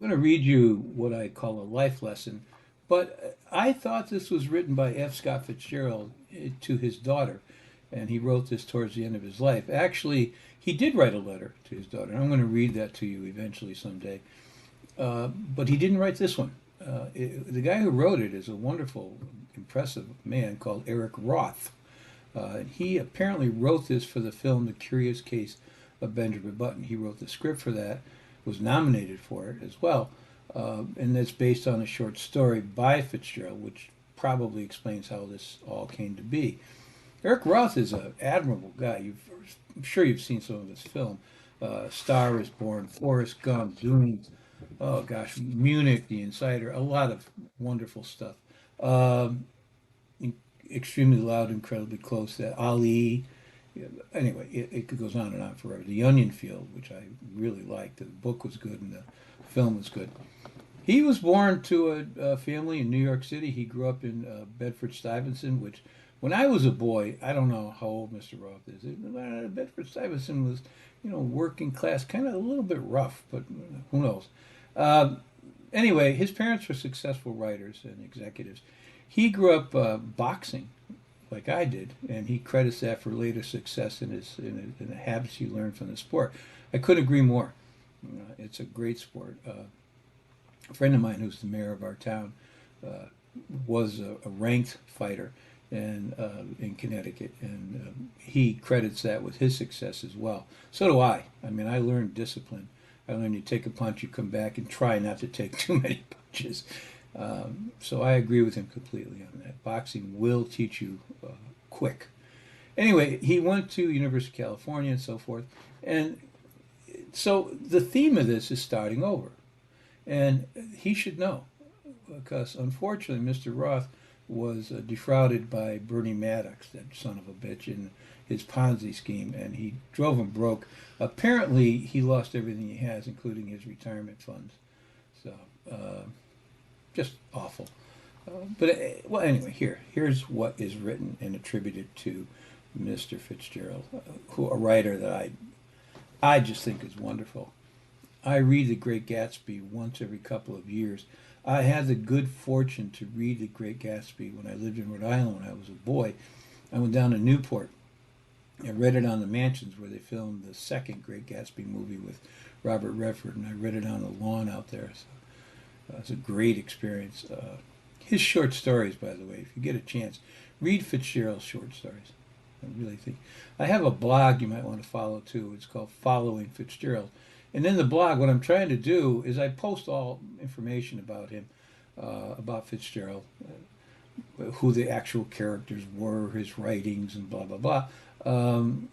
I'm going to read you what I call a life lesson, but I thought this was written by F. Scott Fitzgerald to his daughter, and he wrote this towards the end of his life. Actually, he did write a letter to his daughter, and I'm going to read that to you eventually someday. But he didn't write this one. The guy who wrote it is a wonderful, impressive man called Eric Roth. He apparently wrote this for the film The Curious Case of Benjamin Button. He wrote the script for that, was nominated for it as well, and that's based on a short story by Fitzgerald, which probably explains how this all came to be. Eric Roth is an admirable guy. I'm sure you've seen some of his film. Star is Born, Forrest Gump, Dune, oh gosh, Munich, The Insider, a lot of wonderful stuff. Um, Extremely Loud, Incredibly Close, that Ali. Yeah, anyway, it goes on and on forever. The Onion Field, which I really liked. The book was good and the film was good. He was born to a family in New York City. He grew up in Bedford Stuyvesant, which when I was a boy, I don't know how old Mr. Roth is. Bedford Stuyvesant was, working class, kind of a little bit rough, but who knows. Uh, anyway, his parents were successful writers and executives. He grew up boxing, like I did, and he credits that for later success in the habits he learned from the sport. I couldn't agree more. It's a great sport. A friend of mine, who's the mayor of our town, uh, was a ranked fighter and in Connecticut, and he credits that with his success as well. So do I. I mean, I learned discipline. I learned you take a punch, you come back and try not to take too many punches. So I agree with him completely on that. Boxing will teach you quick. Anyway, he went to University of California and so forth, and so the theme of this is starting over, and he should know because unfortunately, Mr. Roth was defrauded by Bernie Maddox, that son of a bitch, in his Ponzi scheme, and he drove him broke. Apparently, he lost everything he has, including his retirement funds. So, just awful. Well, anyway, here's what is written and attributed to Mr. Fitzgerald, who a writer that I just think is wonderful. I read The Great Gatsby once every couple of years. I had the good fortune to read The Great Gatsby when I lived in Rhode Island when I was a boy. I went down to Newport. I read it on the mansions where they filmed the second Great Gatsby movie with Robert Redford, and I read it on the lawn out there. So it's a great experience. His short stories, by the way, if you get a chance, read Fitzgerald's short stories. I really think. I have a blog you might want to follow too. It's called Following Fitzgerald. And in the blog, what I'm trying to do is I post all information about him, about Fitzgerald, who the actual characters were, his writings, and blah blah blah. Um,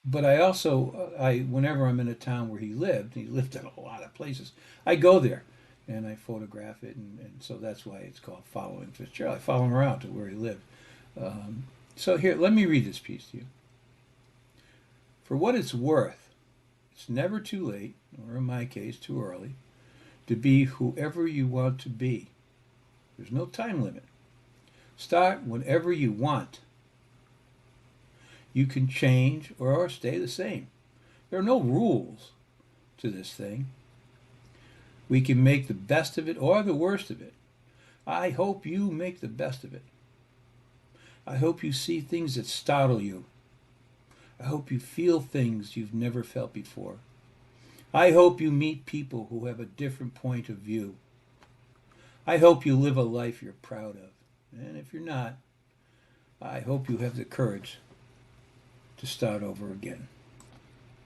but I also, whenever I'm in a town where he lived in a lot of places, I go there and I photograph it, and so that's why it's called Following Fitzgerald. I follow him around to where he lived. So here, let me read this piece to you. For what it's worth, it's never too late, or in my case, too early, to be whoever you want to be. There's no time limit. Start whenever you want. You can change or stay the same. There are no rules to this thing. We can make the best of it or the worst of it. I hope you make the best of it. I hope you see things that startle you. I hope you feel things you've never felt before. I hope you meet people who have a different point of view. I hope you live a life you're proud of. And if you're not, I hope you have the courage to start over again.